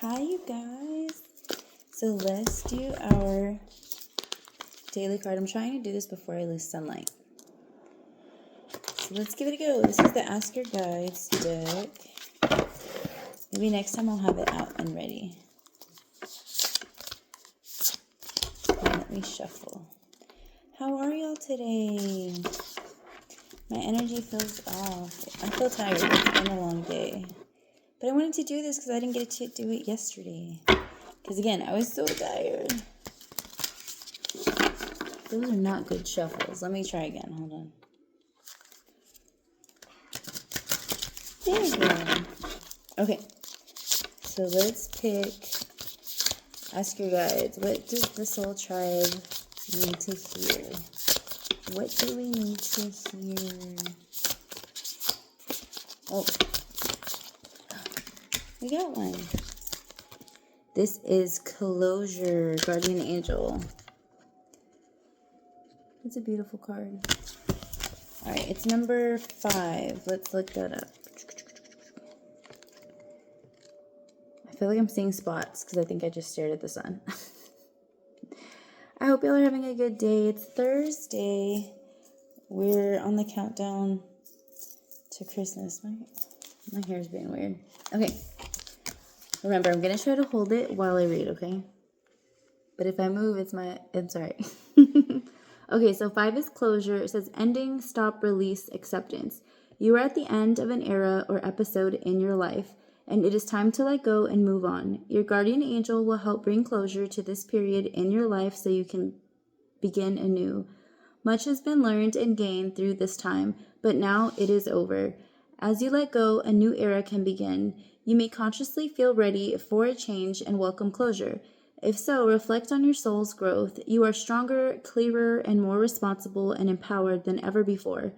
Hi, you guys. So let's do our daily card. I'm trying to do this before I lose sunlight. So let's give it a go. This is the Ask Your Guides deck. Maybe next time I'll have it out and ready. Let me shuffle. How are y'all today? My energy feels off. I feel tired. It's been a long day. But I wanted to do this because I didn't get to do it yesterday. Because again, I was so tired. Those are not good shuffles. Let me try again. Hold on. There we go. Okay. So let's pick Ask Your Guides. What does the Soul Tribe need to hear? What do we need to hear? Oh. We got one. This is Closure, Guardian Angel. It's a beautiful card. Alright, it's number 5. Let's look that up. I feel like I'm seeing spots because I think I just stared at the sun. I hope y'all are having a good day. It's Thursday. We're on the countdown to Christmas. My hair's being weird. Okay. Remember, I'm going to try to hold it while I read, okay? But if I move, it's alright. Okay, so 5 is closure. It says ending, stop, release, acceptance. You are at the end of an era or episode in your life, and it is time to let go and move on. Your guardian angel will help bring closure to this period in your life so you can begin anew. Much has been learned and gained through this time, but now it is over. As you let go, a new era can begin. You may consciously feel ready for a change and welcome closure. If so, reflect on your soul's growth. You are stronger, clearer, and more responsible and empowered than ever before.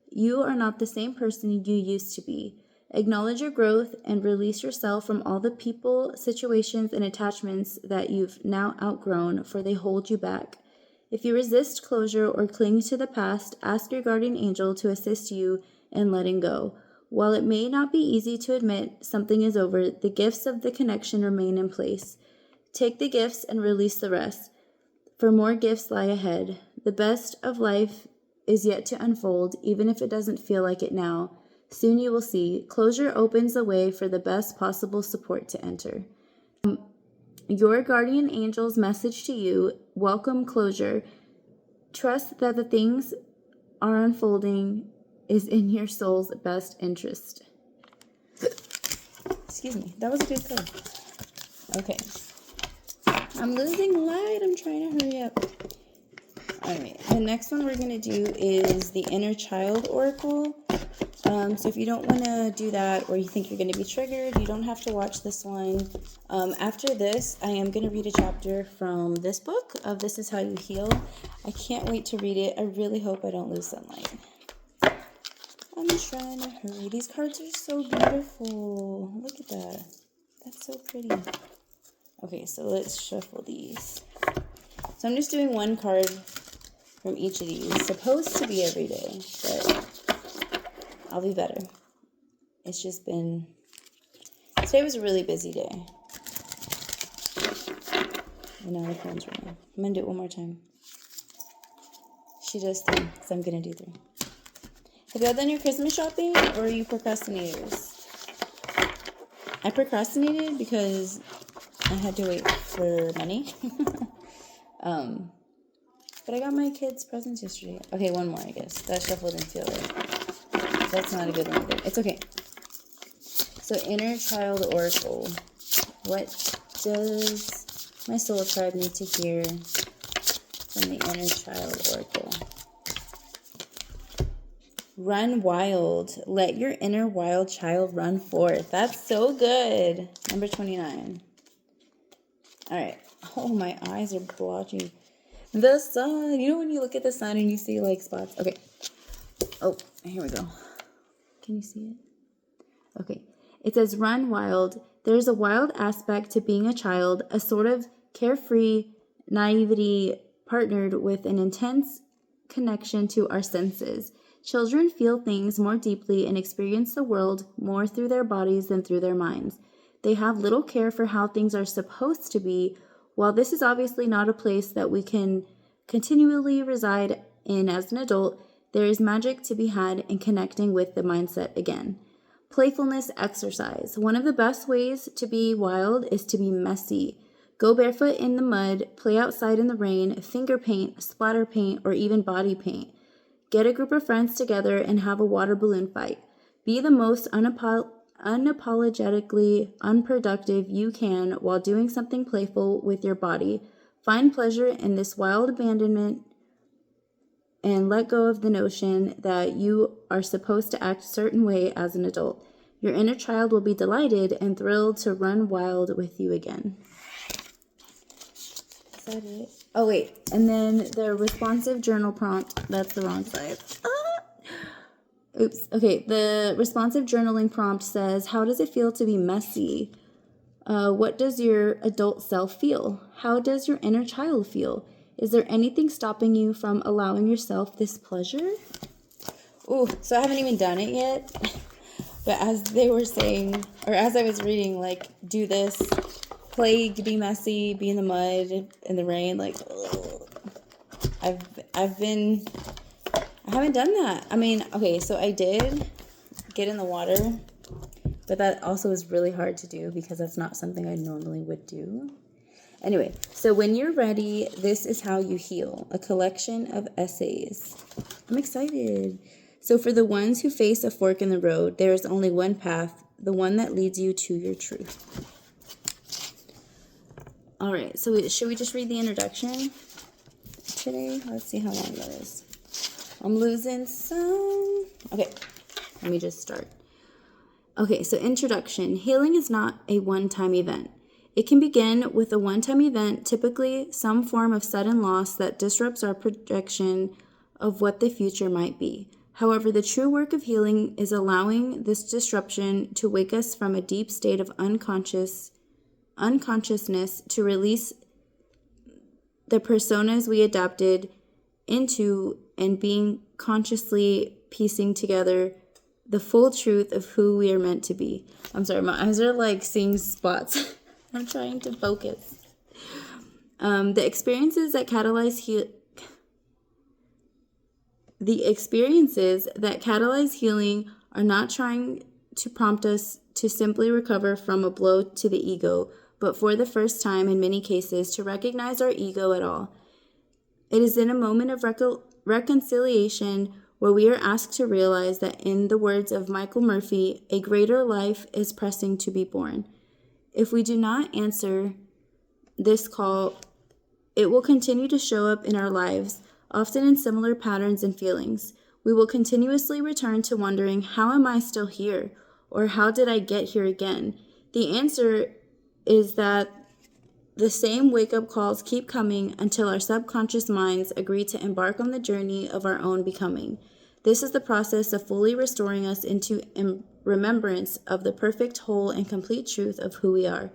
You are not the same person you used to be. Acknowledge your growth and release yourself from all the people, situations, and attachments that you've now outgrown, for they hold you back. If you resist closure or cling to the past, ask your guardian angel to assist you in letting go. While it may not be easy to admit something is over, the gifts of the connection remain in place. Take the gifts and release the rest, for more gifts lie ahead. The best of life is yet to unfold, even if it doesn't feel like it now. Soon you will see. Closure opens the way for the best possible support to enter. Your guardian angel's message to you: welcome closure. Trust that the things are unfolding is in your soul's best interest. Excuse me. That was a good card. Okay. I'm losing light. I'm trying to hurry up. Alright. The next one we're going to do is the Inner Child Oracle. So if you don't want to do that, or you think you're going to be triggered, you don't have to watch this one. After this, I am going to read a chapter from this book of This Is How You Heal. I can't wait to read it. I really hope I don't lose sunlight. I'm trying to hurry. These cards are so beautiful. Look at that. That's so pretty. Okay, so let's shuffle these. So I'm just doing one card from each of these. It's supposed to be every day, but I'll be better. It's just been... Today was a really busy day. And now the phone's ringing. I'm going to do it one more time. She does 3, so I'm going to do 3. Have y'all done your Christmas shopping, or are you procrastinators? I procrastinated because I had to wait for money. But I got my kids presents yesterday. Okay, one more, I guess. That shuffle didn't feel right. That's not a good one either. It's okay. So, Inner Child Oracle. What does my soul tribe need to hear from the Inner Child Oracle? Run wild. Let your inner wild child run forth. That's so good. Number 29. All right. Oh, my eyes are blotchy. The sun. You know when you look at the sun and you see like spots? Okay. Oh, here we go. Can you see it? Okay. It says run wild. There's a wild aspect to being a child, a sort of carefree naivety partnered with an intense connection to our senses. Children feel things more deeply and experience the world more through their bodies than through their minds. they have little care for how things are supposed to be. While this is obviously not a place that we can continually reside in as an adult, there is magic to be had in connecting with the mindset again. Playfulness exercise. One of the best ways to be wild is to be messy. Go barefoot in the mud, play outside in the rain, finger paint, splatter paint, or even body paint. Get a group of friends together and have a water balloon fight. Be the most unapologetically unproductive you can while doing something playful with your body. Find pleasure in this wild abandonment and let go of the notion that you are supposed to act a certain way as an adult. Your inner child will be delighted and thrilled to run wild with you again. Is that it? Oh, wait. And then the responsive journal prompt. That's the wrong side. Oops. Okay. The responsive journaling prompt says, how does it feel to be messy? What does your adult self feel? How does your inner child feel? Is there anything stopping you from allowing yourself this pleasure? Ooh, so I haven't even done it yet. But as they were saying, or as I was reading, like, do this, play, be messy, be in the mud, in the rain, like, ugh. I haven't done that. I mean, okay, so I did get in the water, but that also is really hard to do because that's not something I normally would do. Anyway, so when you're ready, this is how you heal. A collection of essays. I'm excited. So for the ones who face a fork in the road, there is only one path, the one that leads you to your truth. All right, so should we just read the introduction today? Let's see how long that is. I'm losing some. Okay, let me just start. Okay, so introduction. Healing is not a one-time event. It can begin with a one-time event, typically some form of sudden loss that disrupts our projection of what the future might be. However, the true work of healing is allowing this disruption to wake us from a deep state of unconsciousness to release the personas we adapted into and being consciously piecing together the full truth of who we are meant to be. I'm sorry, my eyes are like seeing spots. I'm trying to focus. The experiences that catalyze healing are not trying to prompt us to simply recover from a blow to the ego, but for the first time in many cases to recognize our ego at all. It is in a moment of reconciliation where we are asked to realize that, in the words of Michael Murphy, a greater life is pressing to be born. If we do not answer this call, it will continue to show up in our lives, often in similar patterns and feelings. We will continuously return to wondering, how am I still here? Or how did I get here again? The answer is that the same wake-up calls keep coming until our subconscious minds agree to embark on the journey of our own becoming. This is the process of fully restoring us into remembrance of the perfect, whole, and complete truth of who we are.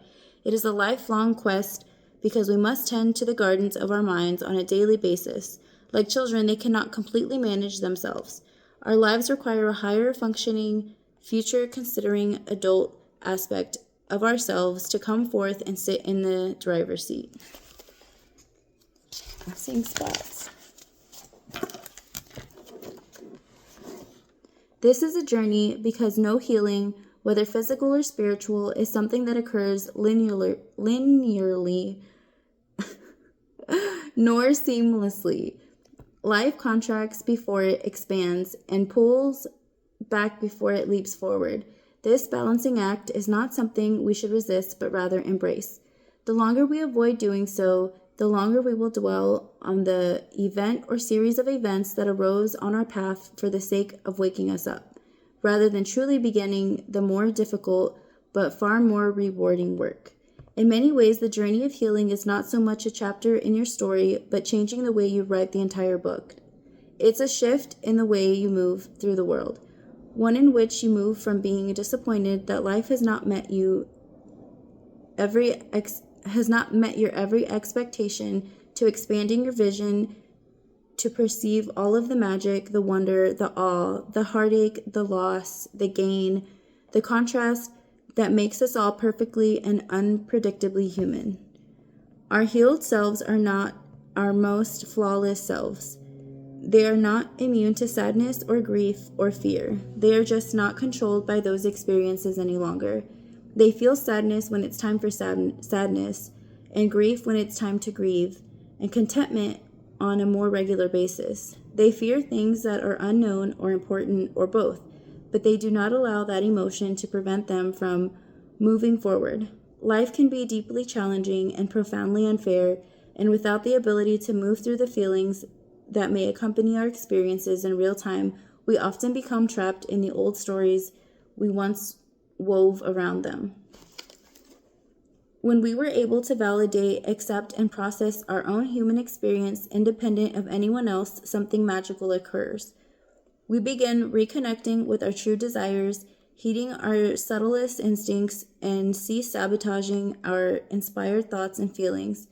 It is a lifelong quest because we must tend to the gardens of our minds on a daily basis. Like children, they cannot completely manage themselves. Our lives require a higher functioning, future-considering adult aspect of ourselves to come forth and sit in the driver's seat. I'm seeing spots. This is a journey because no healing, whether physical or spiritual, is something that occurs linearly nor seamlessly. Life contracts before it expands and pulls back before it leaps forward. This balancing act is not something we should resist, but rather embrace. The longer we avoid doing so, the longer we will dwell on the event or series of events that arose on our path for the sake of waking us up, rather than truly beginning the more difficult but far more rewarding work. In many ways, the journey of healing is not so much a chapter in your story, but changing the way you write the entire book. It's a shift in the way you move through the world, one in which you move from being disappointed that life has not met your every expectation to expanding your vision to perceive all of the magic, the wonder, the awe, the heartache, the loss, the gain, the contrast, that makes us all perfectly and unpredictably human. Our healed selves are not our most flawless selves. They are not immune to sadness or grief or fear. They are just not controlled by those experiences any longer. They feel sadness when it's time for sadness, and grief when it's time to grieve, and contentment on a more regular basis. They fear things that are unknown or important or both, but they do not allow that emotion to prevent them from moving forward. Life can be deeply challenging and profoundly unfair, and without the ability to move through the feelings that may accompany our experiences in real time, we often become trapped in the old stories we once wove around them. When we were able to validate, accept, and process our own human experience independent of anyone else, something magical occurs. We begin reconnecting with our true desires, heeding our subtlest instincts, and cease sabotaging our inspired thoughts and feelings.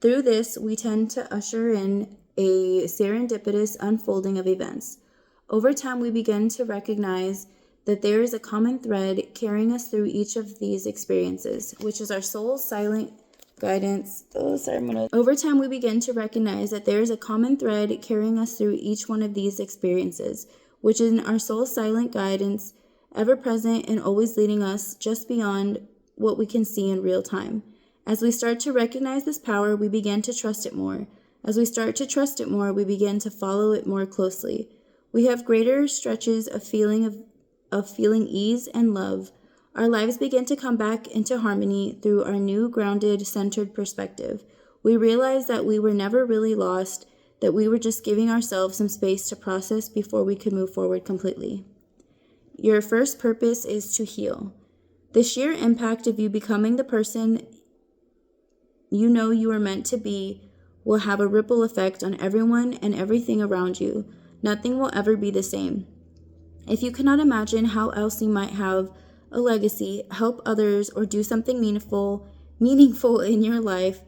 Through this, we tend to usher in a serendipitous unfolding of events. Over time, we begin to recognize that there is a common thread carrying us through each of these experiences, which is our soul's silent guidance. Over time, we begin to recognize that there is a common thread carrying us through each one of these experiences, which is our soul's silent guidance, ever present and always leading us just beyond what we can see in real time. As we start to recognize this power, we begin to trust it more. As we start to trust it more, we begin to follow it more closely. We have greater stretches of feeling ease and love. Our lives begin to come back into harmony through our new grounded, centered perspective. We realize that we were never really lost, that we were just giving ourselves some space to process before we could move forward completely. Your first purpose is to heal. The sheer impact of you becoming the person you know you are meant to be will have a ripple effect on everyone and everything around you. Nothing will ever be the same. If you cannot imagine how else you might have a legacy, help others, or do something meaningful in your life,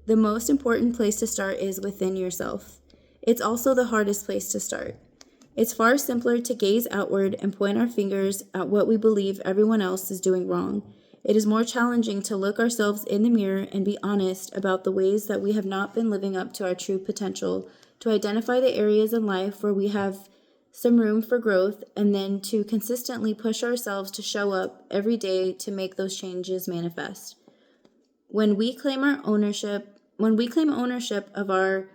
the most important place to start is within yourself. It's also the hardest place to start. It's far simpler to gaze outward and point our fingers at what we believe everyone else is doing wrong. It is more challenging to look ourselves in the mirror and be honest about the ways that we have not been living up to our true potential, to identify the areas in life where we have some room for growth, and then to consistently push ourselves to show up every day to make those changes manifest. When we claim ownership of our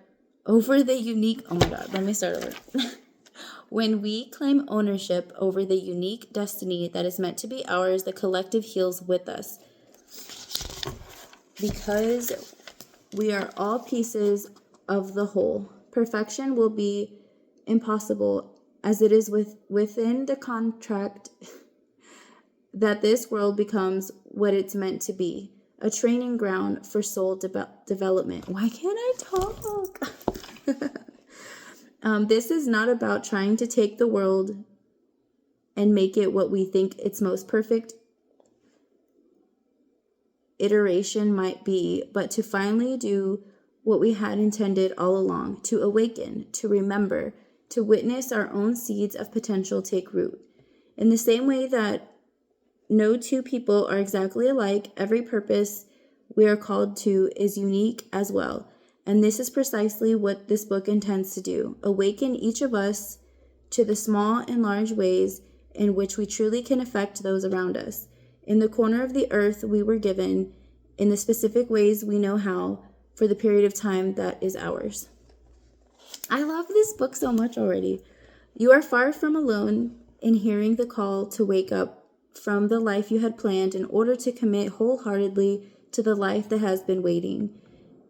over the unique, oh my God, let me start over. When we claim ownership over the unique destiny that is meant to be ours, the collective heals with us. Because we are all pieces of the whole. Perfection will be impossible, as it is within the contract that this world becomes what it's meant to be, a training ground for soul development. Why can't I talk? This is not about trying to take the world and make it what we think its most perfect iteration might be, but to finally do what we had intended all along, to awaken, to remember, to witness our own seeds of potential take root. In the same way that no two people are exactly alike, every purpose we are called to is unique as well. And this is precisely what this book intends to do: awaken each of us to the small and large ways in which we truly can affect those around us. In the corner of the earth we were given, in the specific ways we know how, for the period of time that is ours. I love this book so much already. You are far from alone in hearing the call to wake up from the life you had planned in order to commit wholeheartedly to the life that has been waiting.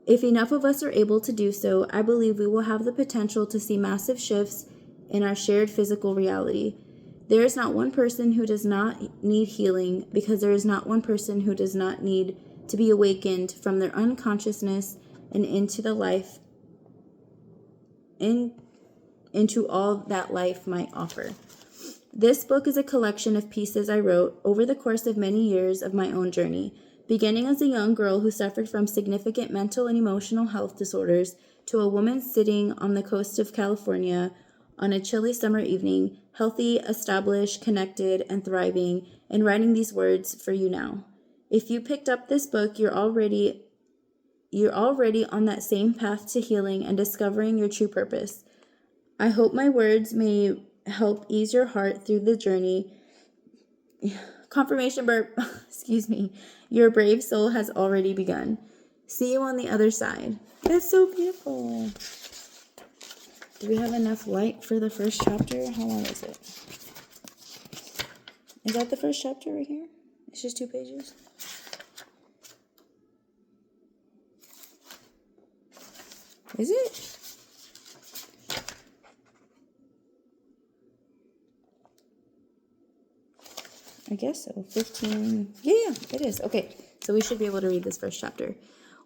If enough of us are able to do so, I believe we will have the potential to see massive shifts in our shared physical reality. There is not one person who does not need healing, because there is not one person who does not need to be awakened from their unconsciousness and into the life, into all that life might offer. This book is a collection of pieces I wrote over the course of many years of my own journey, beginning as a young girl who suffered from significant mental and emotional health disorders to a woman sitting on the coast of California on a chilly summer evening, healthy, established, connected, and thriving, and writing these words for you now. If you picked up this book, you're already on that same path to healing and discovering your true purpose. I hope my words may help ease your heart through the journey. Confirmation burp. Excuse me. Your brave soul has already begun. See you on the other side. That's so beautiful. Do we have enough light for the first chapter? How long is it? Is that the first chapter right here? It's just 2 pages. Is it? I guess so. 15. Yeah, it is. Okay, so we should be able to read this first chapter.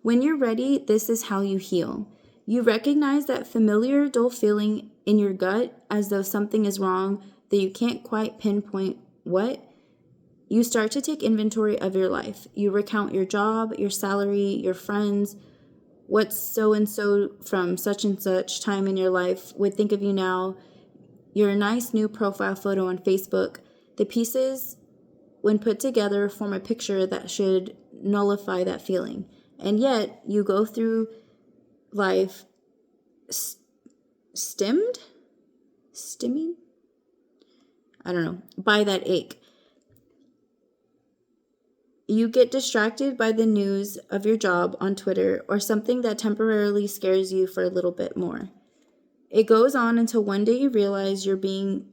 When you're ready, this is how you heal. You recognize that familiar dull feeling in your gut as though something is wrong that you can't quite pinpoint what. You start to take inventory of your life. You recount your job, your salary, your friends, what so-and-so from such and such time in your life would think of you now, your nice new profile photo on Facebook. The pieces, when put together, form a picture that should nullify that feeling. And yet, you go through life stimming? I don't know, by that ache. You get distracted by the news of your job on Twitter or something that temporarily scares you for a little bit more. It goes on until one day you realize you're being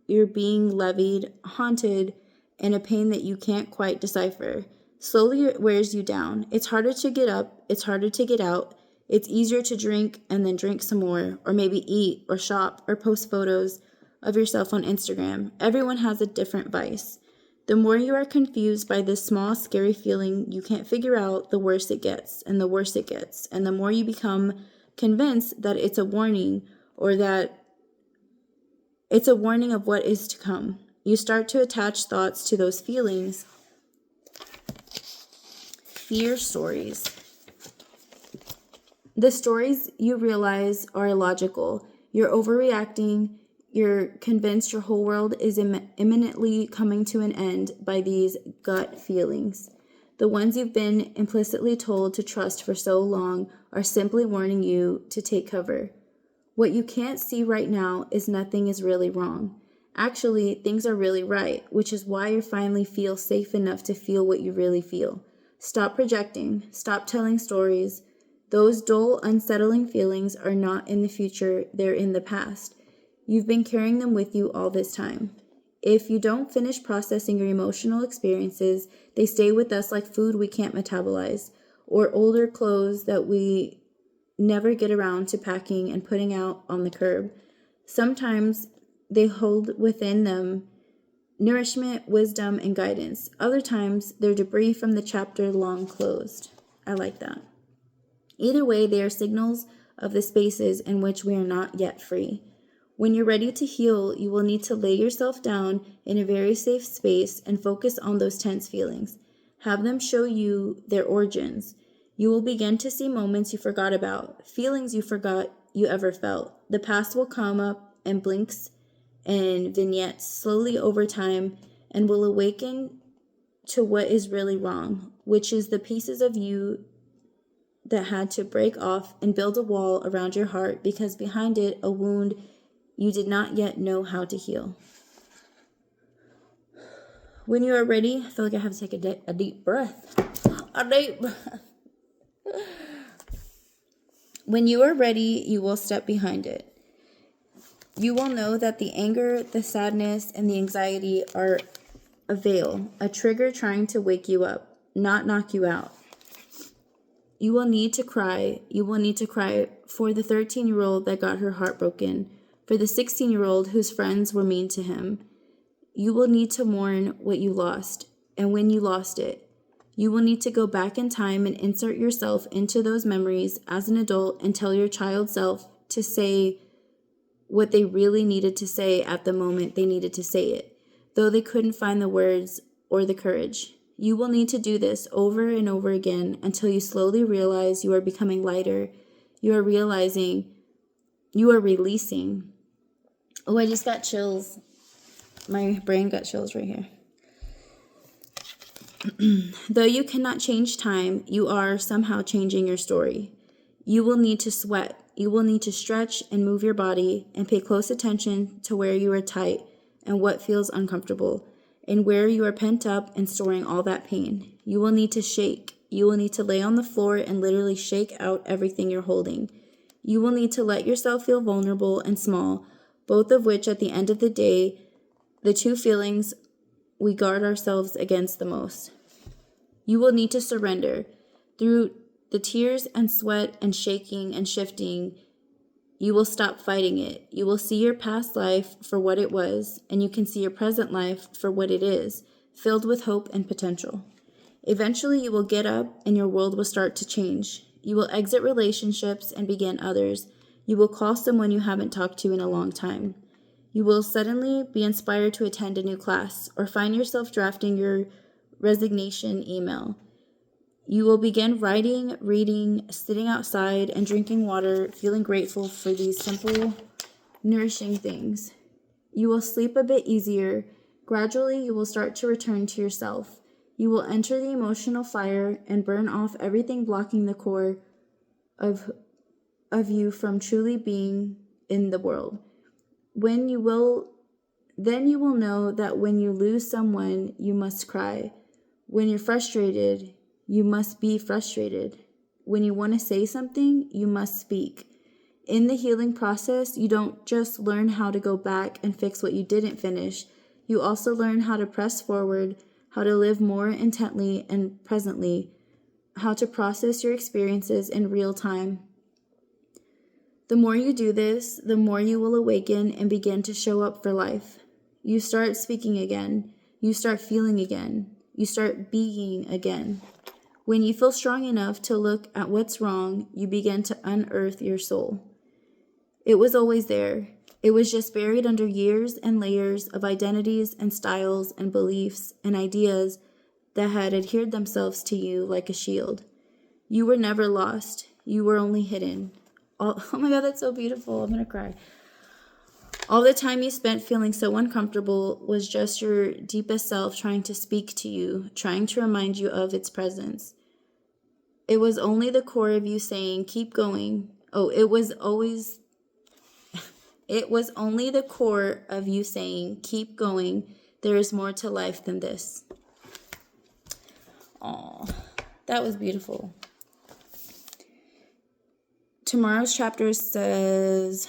levied, haunted, and a pain that you can't quite decipher. Slowly it wears you down. It's harder to get up. It's harder to get out. It's easier to drink and then drink some more, or maybe eat or shop or post photos of yourself on Instagram. Everyone has a different vice. The more you are confused by this small, scary feeling you can't figure out, the worse it gets, and the worse it gets. And the more you become convinced that it's a warning, or that it's a warning of what is to come. You start to attach thoughts to those feelings. Fear stories. The stories you realize are illogical. You're overreacting. You're convinced your whole world is imminently coming to an end by these gut feelings. The ones you've been implicitly told to trust for so long are simply warning you to take cover. What you can't see right now is nothing is really wrong. Actually, things are really right, which is why you finally feel safe enough to feel what you really feel. Stop projecting. Stop telling stories. Those dull, unsettling feelings are not in the future, they're in the past. You've been carrying them with you all this time. If you don't finish processing your emotional experiences, they stay with us like food we can't metabolize, or older clothes that we never get around to packing and putting out on the curb. Sometimes they hold within them nourishment, wisdom, and guidance. Other times, they're debris from the chapter long closed. I like that. Either way, they are signals of the spaces in which we are not yet free. When you're ready to heal, you will need to lay yourself down in a very safe space and focus on those tense feelings. Have them show you their origins. You will begin to see moments you forgot about, feelings you forgot you ever felt. The past will come up in blinks and vignettes slowly over time and will awaken to what is really wrong, which is the pieces of you that had to break off and build a wall around your heart because behind it a wound you did not yet know how to heal. When you are ready, I feel like I have to take a deep breath. A deep breath. When you are ready, you will step behind it. You will know that the anger, the sadness, and the anxiety are a veil, a trigger trying to wake you up, not knock you out. You will need to cry. You will need to cry for the 13-year-old that got her heart broken, for the 16-year-old whose friends were mean to him. You will need to mourn what you lost, and when you lost it. You will need to go back in time and insert yourself into those memories as an adult and tell your child self to say what they really needed to say at the moment they needed to say it, though they couldn't find the words or the courage. You will need to do this over and over again until you slowly realize you are becoming lighter. You are realizing You are releasing. Oh, I just got chills. My brain got chills right here. Though you cannot change time, you are somehow changing your story. You will need to sweat. You will need to stretch and move your body and pay close attention to where you are tight and what feels uncomfortable and where you are pent up and storing all that pain. You will need to shake. You will need to lay on the floor and literally shake out everything you're holding. You will need to let yourself feel vulnerable and small, both of which at the end of the day, the two feelings we guard ourselves against the most. You will need to surrender. Through the tears and sweat and shaking and shifting, you will stop fighting it. You will see your past life for what it was, and you can see your present life for what it is, filled with hope and potential. Eventually, you will get up and your world will start to change. You will exit relationships and begin others. You will call someone you haven't talked to in a long time. You will suddenly be inspired to attend a new class or find yourself drafting your resignation email. You will begin writing, reading, sitting outside, and drinking water, feeling grateful for these simple, nourishing things. You will sleep a bit easier. Gradually, you will start to return to yourself. You will enter the emotional fire and burn off everything blocking the core of you from truly being in the world. Then you will know that when you lose someone, you must cry. When you're frustrated, you must be frustrated. When you want to say something, you must speak. In the healing process, you don't just learn how to go back and fix what you didn't finish. You also learn how to press forward, how to live more intently and presently, how to process your experiences in real time. The more you do this, the more you will awaken and begin to show up for life. You start speaking again. You start feeling again. You start being again. When you feel strong enough to look at what's wrong, you begin to unearth your soul. It was always there. It was just buried under years and layers of identities and styles and beliefs and ideas that had adhered themselves to you like a shield. You were never lost. You were only hidden. Oh my God, that's so beautiful. I'm going to cry. All the time you spent feeling so uncomfortable was just your deepest self trying to speak to you, trying to remind you of its presence. It was only the core of you saying, keep going. It was only the core of you saying, keep going. There is more to life than this. Aw, that was beautiful. Tomorrow's chapter is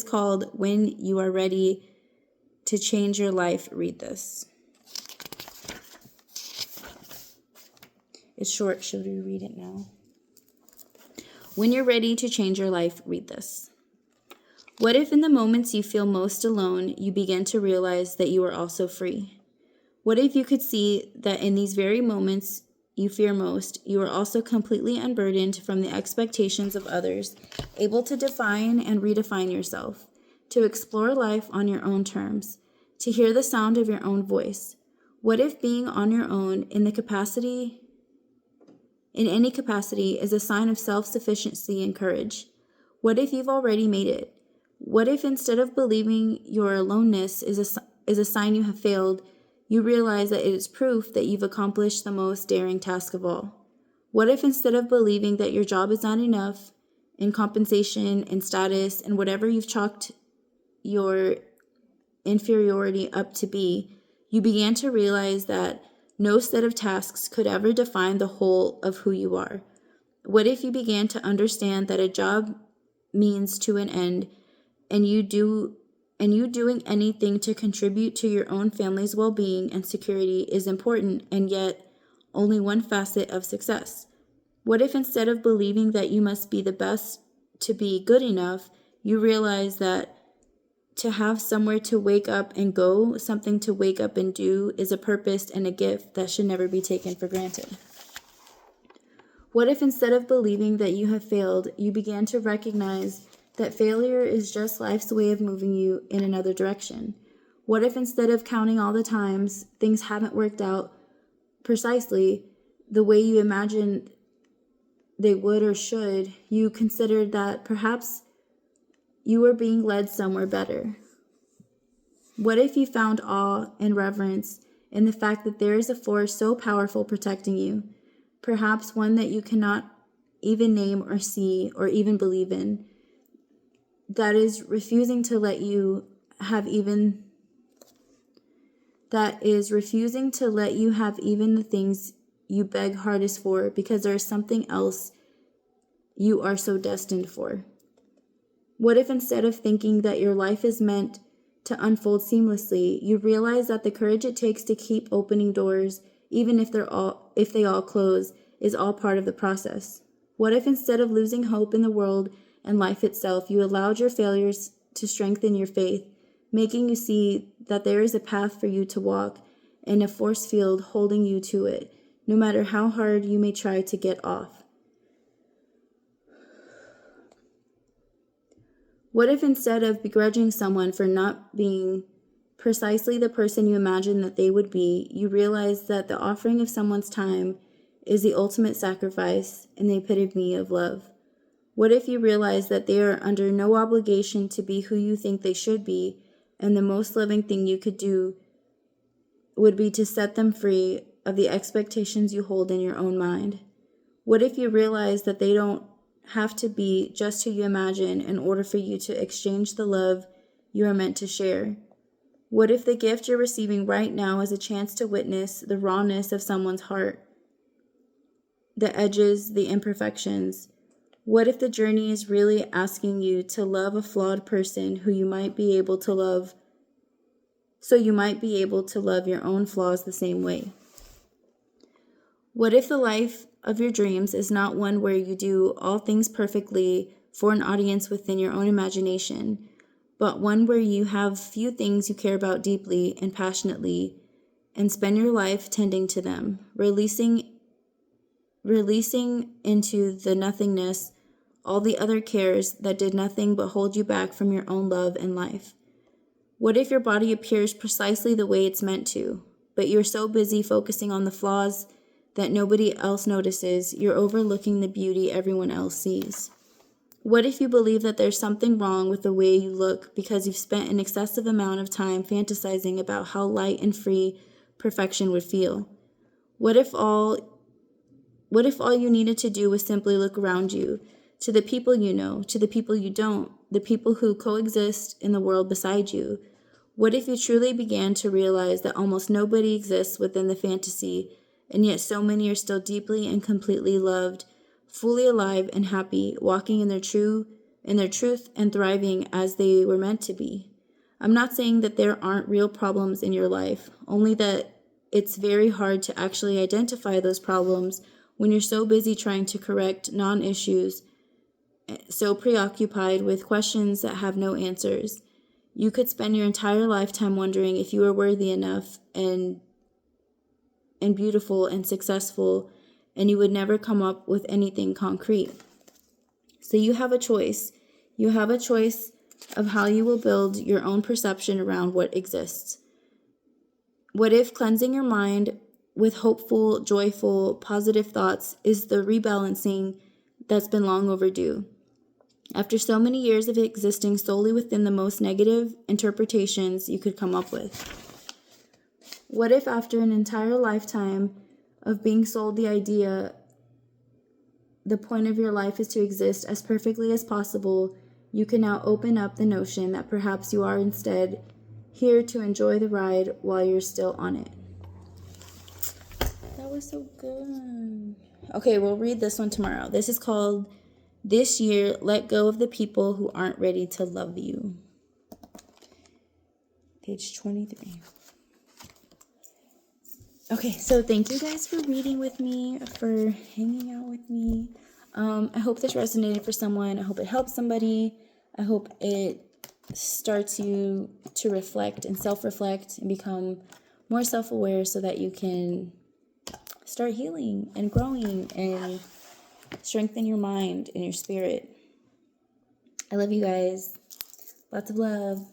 called When You Are Ready to Change Your Life. Read this. It's short. Should we read it now? When you're ready to change your life, read this. What if in the moments you feel most alone, you begin to realize that you are also free? What if you could see that in these very moments you fear most, you are also completely unburdened from the expectations of others, able to define and redefine yourself, to explore life on your own terms, to hear the sound of your own voice? What if being on your own in any capacity is a sign of self-sufficiency and courage? What if you've already made it? What if instead of believing your aloneness is a sign you have failed, you realize that it is proof that you've accomplished the most daring task of all? What if instead of believing that your job is not enough in compensation and status and whatever you've chalked your inferiority up to be, you began to realize that no set of tasks could ever define the whole of who you are? What if you began to understand that a job means to an end, and you doing anything to contribute to your own family's well-being and security is important, and yet only one facet of success? What if instead of believing that you must be the best to be good enough, you realize that to have somewhere to wake up and go, something to wake up and do, is a purpose and a gift that should never be taken for granted? What if instead of believing that you have failed, you began to recognize that failure is just life's way of moving you in another direction? What if instead of counting all the times things haven't worked out precisely the way you imagined they would or should, you considered that perhaps you were being led somewhere better? What if you found awe and reverence in the fact that there is a force so powerful protecting you, perhaps one that you cannot even name or see or even believe in, that is refusing to let you have even the things you beg hardest for, because there is something else you are so destined for? What if instead of thinking that your life is meant to unfold seamlessly, you realize that the courage it takes to keep opening doors, even if they all close, is all part of the process? What if instead of losing hope in the world and life itself, you allowed your failures to strengthen your faith, making you see that there is a path for you to walk and a force field holding you to it, no matter how hard you may try to get off? What if instead of begrudging someone for not being precisely the person you imagined that they would be, you realize that the offering of someone's time is the ultimate sacrifice and the epitome of love? What if you realize that they are under no obligation to be who you think they should be, and the most loving thing you could do would be to set them free of the expectations you hold in your own mind? What if you realize that they don't have to be just who you imagine in order for you to exchange the love you are meant to share? What if the gift you're receiving right now is a chance to witness the rawness of someone's heart, the edges, the imperfections? What if the journey is really asking you to love a flawed person who you might be able to love, so you might be able to love your own flaws the same way? What if the life of your dreams is not one where you do all things perfectly for an audience within your own imagination, but one where you have few things you care about deeply and passionately and spend your life tending to them, releasing into the nothingness all the other cares that did nothing but hold you back from your own love and life? What if your body appears precisely the way it's meant to, but you're so busy focusing on the flaws that nobody else notices, you're overlooking the beauty everyone else sees? What if you believe that there's something wrong with the way you look because you've spent an excessive amount of time fantasizing about how light and free perfection would feel? What if all you needed to do was simply look around you, to the people you know, to the people you don't, the people who coexist in the world beside you? What if you truly began to realize that almost nobody exists within the fantasy, and yet so many are still deeply and completely loved, fully alive and happy, walking in their truth and thriving as they were meant to be? I'm not saying that there aren't real problems in your life, only that it's very hard to actually identify those problems when you're so busy trying to correct non-issues, so preoccupied with questions that have no answers. You could spend your entire lifetime wondering if you are worthy enough and beautiful and successful, and you would never come up with anything concrete. So you have a choice. You have a choice of how you will build your own perception around what exists. What if cleansing your mind with hopeful, joyful, positive thoughts is the rebalancing that's been long overdue? After so many years of existing solely within the most negative interpretations you could come up with? What if after an entire lifetime of being sold the idea the point of your life is to exist as perfectly as possible, you can now open up the notion that perhaps you are instead here to enjoy the ride while you're still on it? That was so good. Okay, we'll read this one tomorrow. This is called This Year, Let Go of the People Who Aren't Ready to Love You. Page 23. Okay, so thank you guys for reading with me, for hanging out with me. I hope this resonated for someone. I hope it helps somebody. I hope it starts you to reflect and self-reflect and become more self-aware so that you can start healing and growing and strengthen your mind and your spirit. I love you guys. Lots of love.